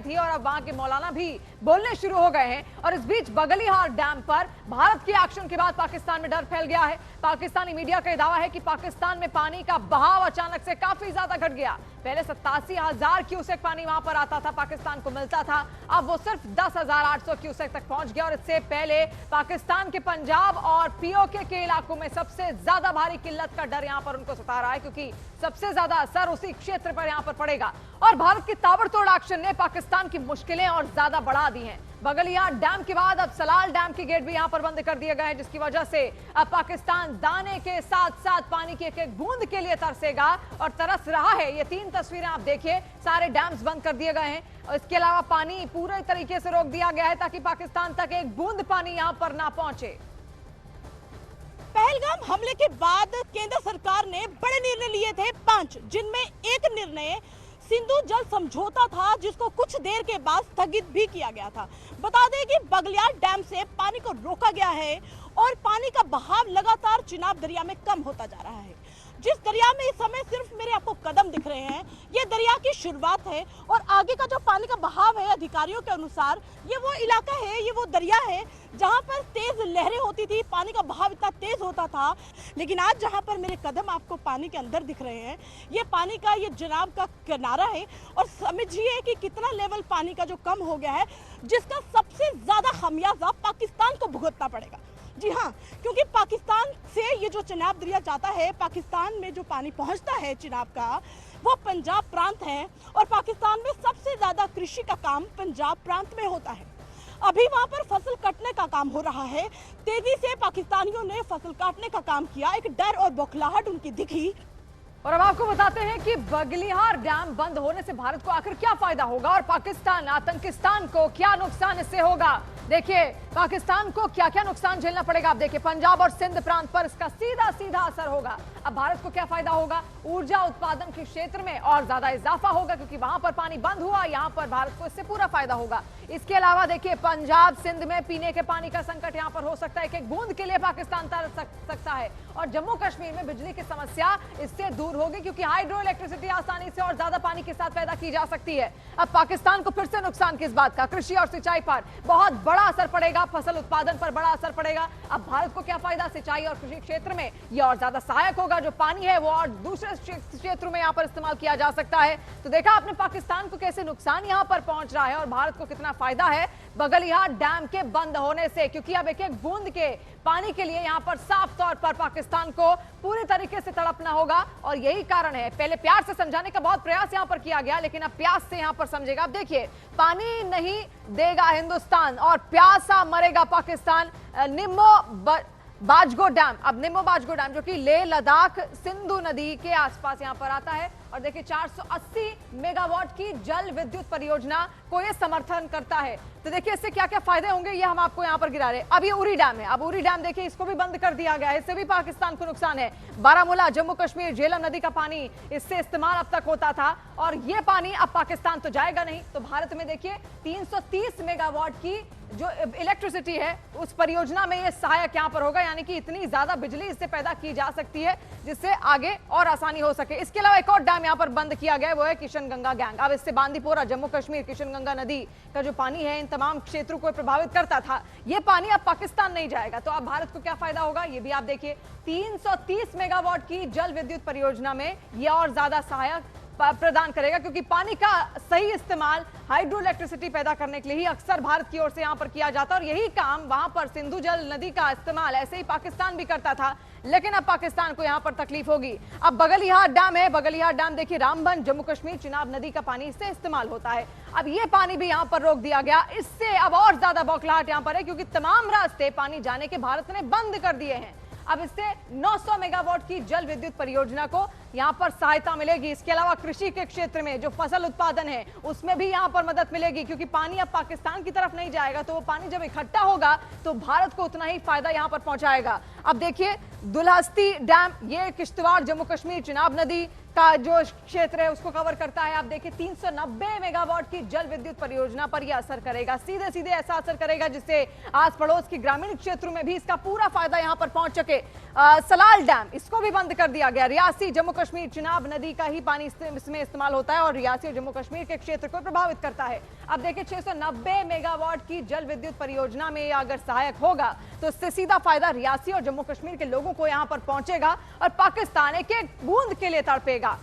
थी और अब वहां के मौलाना भी बोलने शुरू हो गए हैं। और इस बीच बगलिहार डैम पर भारत के एक्शन के बाद पाकिस्तान में डर फैल गया है। पाकिस्तानी मीडिया का दावा है कि पाकिस्तान में पानी का बहाव अचानक से काफी ज्यादा घट गया। पहले 87,000 क्यूसेक पानी वहां पर आता था, पाकिस्तान को मिलता था, अब वो सिर्फ 10,800 क्यूसेक तक पहुंच गया। और इससे पहले पाकिस्तान के पंजाब और पीओके के इलाकों में सबसे ज्यादा भारी किल्लत का डर यहां पर उनको सता रहा है, क्योंकि सबसे ज्यादा असर उसी क्षेत्र पर यहां पर पड़ेगा। और भारत की ताबड़तोड़ एक्शन ने पाकिस्तान की मुश्किलें और ज्यादा बढ़ा दी हैं। बगलिहार डैम के बाद अब सलाल डैम के गेट भी यहां पर बंद कर दिए गए हैं, जिसकी वजह से अब पाकिस्तान दाने के साथ साथ पानी की एक एक बूंद के लिए तरसेगा और तरस रहा है। ये 3 तस्वीरें आप देखिए, सारे डैम्स बंद कर दिए गए हैं और इसके अलावा पानी पूरे तरीके से रोक दिया गया है ताकि पाकिस्तान तक एक बूंद पानी यहां पर ना पहुंचे। पहलगाम हमले के बाद केंद्र सरकार ने बड़े निर्णय लिए थे 5, जिनमें एक निर्णय सिंधु जल समझौता था, जिसको कुछ देर के बाद स्थगित भी किया गया था। बता दें कि बगलियार डैम से पानी को रोका गया है और पानी का बहाव लगातार चिनाब दरिया में कम होता जा रहा है। जिस दरिया में इस समय सिर्फ मेरे आपको कदम दिख रहे हैं, ये दरिया की शुरुआत है और आगे का जो पानी का बहाव है, अधिकारियों के अनुसार ये वो इलाका है, ये वो दरिया है जहां पर तेज लहरें होती थी, पानी का बहाव इतना तेज होता था। लेकिन आज जहां पर मेरे कदम आपको पानी के अंदर दिख रहे हैं, ये पानी का ये जनाब का किनारा है और समझिए कि कितना लेवल पानी का जो कम हो गया है, जिसका सबसे ज्यादा खमियाजा पाकिस्तान को भुगतना पड़ेगा। जी हाँ, क्योंकि पाकिस्तान से ये जो चिनाब दरिया जाता है, पाकिस्तान में जो पानी पहुंचता है चिनाब का, वो पंजाब प्रांत है और पाकिस्तान में सबसे ज्यादा कृषि का काम पंजाब प्रांत में होता है। अभी वहां पर फसल कटने का काम हो रहा है। तेजी से पाकिस्तानियों ने फसल काटने का काम किया, एक डर और बौखलाहट उनकी दिखी। और अब आपको बताते हैं कि बगलिहार डैम बंद होने से भारत को आखिर क्या फायदा होगा और पाकिस्तान आतंकिस्तान को क्या नुकसान इससे होगा। देखिए पाकिस्तान को क्या क्या नुकसान झेलना पड़ेगा। आप देखिए पंजाब और सिंध प्रांत पर इसका सीधा सीधा असर होगा। अब भारत को क्या फायदा होगा, ऊर्जा उत्पादन के क्षेत्र में और ज्यादा इजाफा होगा, क्योंकि वहां पर पानी बंद हुआ, यहां पर भारत को इससे पूरा फायदा होगा। इसके अलावा देखिए पंजाब सिंध में पीने के पानी का संकट यहां पर हो सकता है, एक बूंद के लिए पाकिस्तान तरस सकता है। और जम्मू कश्मीर में बिजली की समस्या इससे दूर होगी, क्योंकि हाइड्रो इलेक्ट्रिसिटी आसानी से और ज्यादा पानी के साथ पैदा की जा सकती है। अब पाकिस्तान को फिर से नुकसान किस बात का, कृषि और सिंचाई पर बहुत बड़ा असर पड़ेगा, फसल उत्पादन पर बड़ा असर पड़ेगा। अब भारत को क्या फायदा, सिंचाई और कृषि क्षेत्र में यह और ज्यादा सहायक होगा, जो पानी है वो और दूसरे क्षेत्रों में यहां पर इस्तेमाल किया जा सकता है। तो देखा आपने पाकिस्तान को कैसे नुकसान यहां पर पहुंच रहा है और भारत को कितना फायदा है बगलिहार डैम के बंद होने से, क्योंकि अब एक एक बूंद के पानी के लिए यहां पर साफ तौर पर पाकिस्तान को पूरी तरीके से तड़पना होगा। और यही कारण है, पहले प्यार से समझाने का बहुत प्रयास यहां पर किया गया, लेकिन अब प्यास से यहां पर समझेगा। अब देखिए पानी नहीं देगा हिंदुस्तान और प्यासा मरेगा पाकिस्तान। निम्मो बाजगो डैम, अब निम्मो बाजगो डैम जो कि लेह लद्दाख सिंधु नदी के आसपास यहां पर आता है और देखिए 480 मेगावाट की जल विद्युत परियोजना को यह समर्थन करता है। तो देखिए इससे क्या क्या फायदे होंगे ये हम आपको यहां पर गिरा रहे हैं। अब ये उरी डैम है, अब उरी डैम देखिए इसको भी बंद कर दिया गया है, इससे भी पाकिस्तान को नुकसान है। बारामूला जम्मू कश्मीर झेलम नदी का पानी इससे इस्तेमाल अब तक होता था और ये पानी अब पाकिस्तान तो जाएगा नहीं। तो भारत में देखिए 330 मेगावाट की जो इलेक्ट्रिसिटी है उस परियोजना में ये सहायक यहां पर होगा, यानी कि इतनी ज्यादा बिजली इससे पैदा की जा सकती है जिससे आगे और आसानी हो सके। इसके अलावा एक और डैम यहां पर बंद किया गया है, वो है किशन गंगा गैंग। अब इससे बांदीपोरा जम्मू कश्मीर किशन गंगा नदी का जो पानी है इन तमाम क्षेत्रों को प्रभावित करता था, ये पानी अब पाकिस्तान नहीं जाएगा। तो अब भारत को क्या फायदा होगा ये भी आप देखिए, 330 मेगावाट की जल विद्युत परियोजना में यह और ज्यादा सहायक प्रदान करेगा, क्योंकि पानी का सही इस्तेमाल हाइड्रो इलेक्ट्रिसिटी पैदा करने के लिए ही अक्सर भारत की ओर से यहां पर किया जाता है और यही काम वहां पर सिंधु जल नदी का इस्तेमाल ऐसे ही पाकिस्तान भी करता था। लेकिन अब पाकिस्तान को यहां पर तकलीफ होगी। अब बगलिहार डैम है, बगलिहार डैम देखिए रामबन जम्मू कश्मीर चिनाब नदी का पानी इससे इस्तेमाल होता है। अब ये पानी भी यहां पर रोक दिया गया, इससे अब और ज्यादा बौखलाहट यहां पर है, क्योंकि तमाम रास्ते पानी जाने के भारत ने बंद कर दिए हैं। अब इससे 900 मेगावाट की जल विद्युत परियोजना को यहां पर सहायता मिलेगी। इसके अलावा कृषि के क्षेत्र में जो फसल उत्पादन है उसमें भी यहां पर मदद मिलेगी, क्योंकि पानी अब पाकिस्तान की तरफ नहीं जाएगा, तो वो पानी जब इकट्ठा होगा तो भारत को उतना ही फायदा यहां पर पहुंचाएगा। अब देखिए दुल्हस्ती डैम, ये किश्तवाड़ जम्मू कश्मीर चिनाब नदी का जो क्षेत्र है उसको कवर करता है। आप देखिए 390 मेगावाट की जल विद्युत परियोजना पर यह असर करेगा, सीधे सीधे ऐसा असर करेगा जिससे आस पड़ोस की ग्रामीण क्षेत्रों में भी इसका पूरा फायदा यहां पर पहुंच सके। सलाल डैम, इसको भी बंद कर दिया गया। रियासी जम्मू कश्मीर चिनाब नदी का ही पानी इसमें इस्तेमाल होता है और रियासी और जम्मू कश्मीर के क्षेत्र को प्रभावित करता है। अब देखिए 690 मेगावाट की जल विद्युत परियोजना में अगर सहायक होगा तो इससे सीधा फायदा रियासी और जम्मू कश्मीर के लोगों को यहां पर पहुंचेगा और पाकिस्तान एक एक बूंद के लिए तड़पेगा।